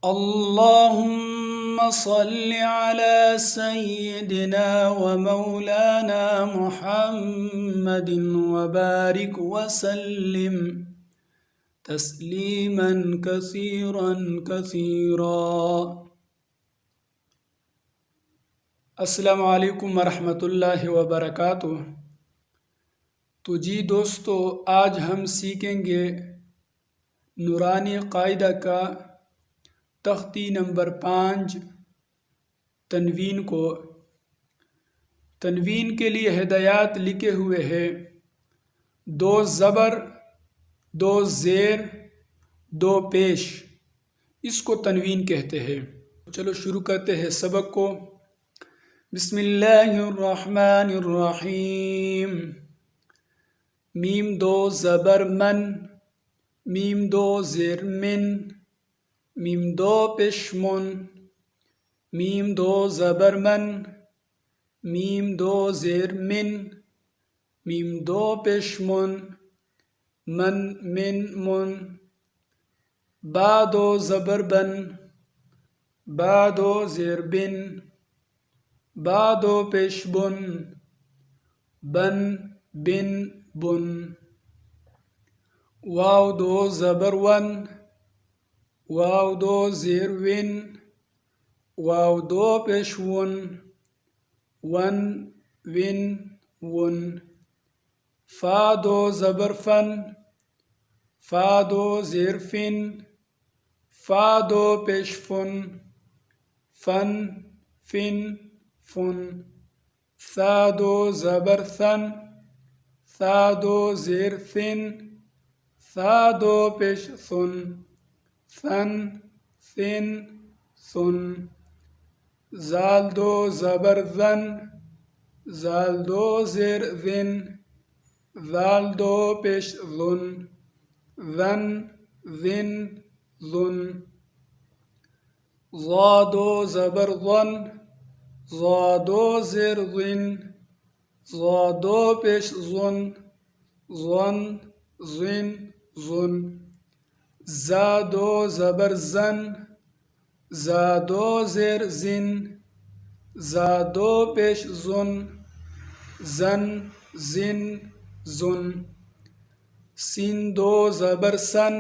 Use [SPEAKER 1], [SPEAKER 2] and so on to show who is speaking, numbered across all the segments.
[SPEAKER 1] اللهم صل على سيدنا ومولانا محمد وبارك وسلم تسليما كثيرا كثيرا. अस्सलामु अलैकुम वरहमतुल्लाहि वबरकातुह। तो जी दोस्तों, आज हम सीखेंगे नूरानी कायदा का तख्ती नंबर 5 तनवीन को। तनवीन के लिए हिदायत लिखे हुए हैं 2 ज़बर 2 ज़ेर 2 पेश, इसको तनवीन कहते हैं। चलो शुरू करते हैं सबक को। बिस्मिल्लाहिर्रहमानिर्रहीम। मीम 2 ज़बर मन, मीम 2 ज़ेर मिन, मीम 2 पेश मुन, मीम 2 ज़बर मन, मीम 2 ज़ेर मिन, मीम 2 पेश मुन, मन मिन मुन। बा 2 ज़बर बन, बा 2 ज़ेर बिन, बा 2 पेश बुन, बन बिन बुन। वाव 2 ज़बर वन, वाव 2 ज़ेर विन, वाव 2 पेश वन, वन विन वन। फा 2 ज़बर फन, फा 2 ज़ेर फिन, फा 2 पेश फुन, फन फिन फुन। सा 2 ज़बर सन, सा 2 ज़ेर फिन, सा 2 पेश सुन, सन सिन सुन। ज़ाल 2 ज़बर ज़न, ज़ाल 2 ज़ेर ज़िन, ज़ाल 2 पेश ज़ुन, ज़न ज़िन ज़ुन। ज़ा 2 ज़बर ज़न, ज़ा 2 ज़ेर ज़िन, ज़ा 2 पेश ज़ुन, ज़न ज़िन ज़ुन। ज़ा 2 ज़बर ज़न, ज़ा 2 ज़ेर ज़िन, ज़ा 2 पेश ज़ुन, ज़न ज़िन ज़ुन। सीन 2 ज़बर सन,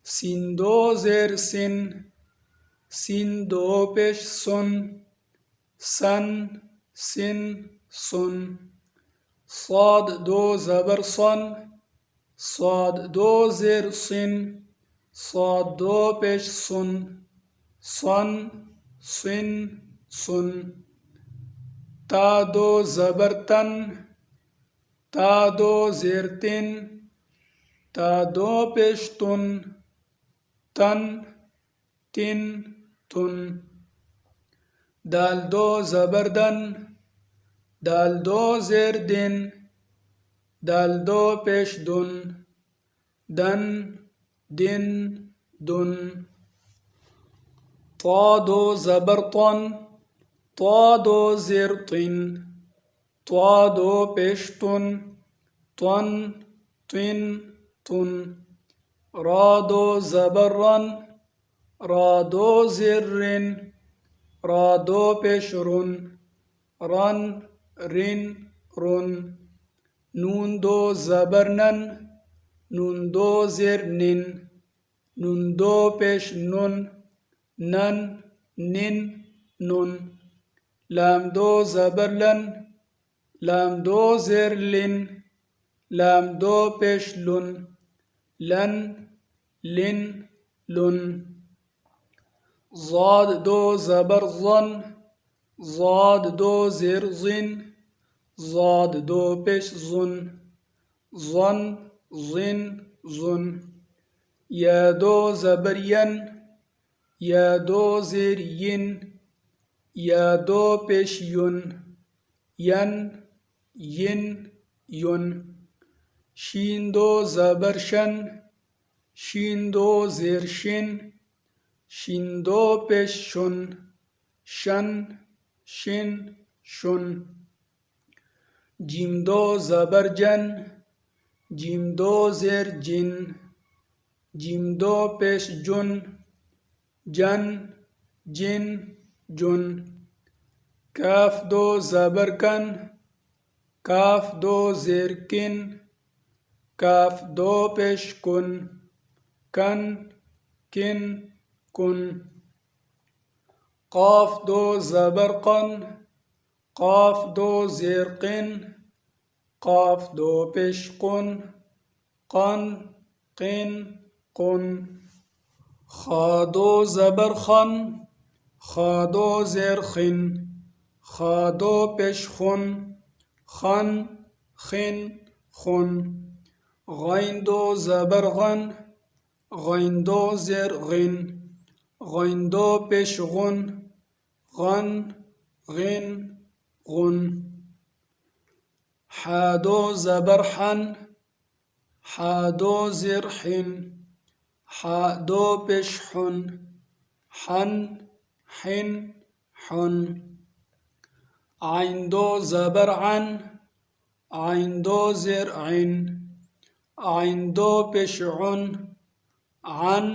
[SPEAKER 1] सीन 2 ज़ेर सिन, सीन 2 पेश सुन, सन सिन सुन। صاد 2 ज़बर सन, صاد 2 ज़ेर सिन, صاد 2 पेश सुन, सन सिन सुन। ता 2 ज़बर तन, ता 2 ज़ेर तिन, ता 2 पेश तुन, तन तिन तुन। दाल 2 ज़बर दन, दाल 2 ज़ेर दिन, दाल 2 पेश दुन, दन दिन दुन। طا 2 ज़बर तन, طا 2 ज़ेर तिन, طا 2 पेश तुन, तन तिन तुन। रा 2 ज़बर रन, रा 2 ज़ेर रिन, रा 2 पेश रुन, रन रिन रुन। नून 2 ज़बर नन, नून 2 ज़ेर निन, नून 2 पेश नुन, नन निन नुन। लाम 2 ज़बर लन, लाम 2 ज़ेर लिन, लाम 2 पेश लुन, लन लिन लुन। ज़ाद 2 ज़बर ज़न, ज़ाद 2 ज़ेर ज़िन, ज़ाद 2 पेश ज़ुन, ज़न ज़िन ज़ुन। या 2 ज़बर यन, या 2 ज़ेर यिन, या 2 पेश युन, यन यिन युन। शीन 2 ज़बर शन, शीन 2 ज़ेर शिन, शीन 2 पेश शुन, शन शिन शुन। जीम 2 ज़बर जन, जीम 2 ज़ेर जिन, जीम 2 पेश जुन, जन जिन जुन। काफ दो ज़बर कन, काफ दो ज़ेर किन, काफ दो पेश कुन, कन किन कुन। قاف दो ज़बर قن، قاف दो ज़ेर قن، قاف दو पेश قن، قن قن قن। خا दो ज़बर خن، خا दो ज़ेर خن، خا दो पेश خن، خن خن خن। غين दो ज़बर غن، غين दो ज़ेर غن، غين दو पेश غن، غن غن غن। حا دو ज़बर حن، حا دو ज़ेर حن، حا دو पेश حن، حن حن حن। عين دو ज़बर عن، عين دو ज़ेर عن، عين دو पेश عن، عن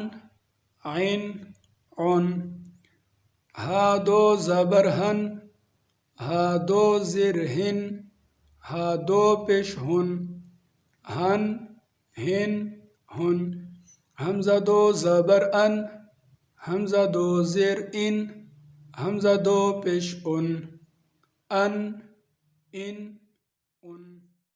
[SPEAKER 1] عن عن। ها دو ज़बर هن، ها دو ज़ेर هن، ها دو पेश هن، هن هن هن। همزة دو ज़बर أن، همزة دو ज़ेर إن، همزة دو पेश أن، أن إن أن।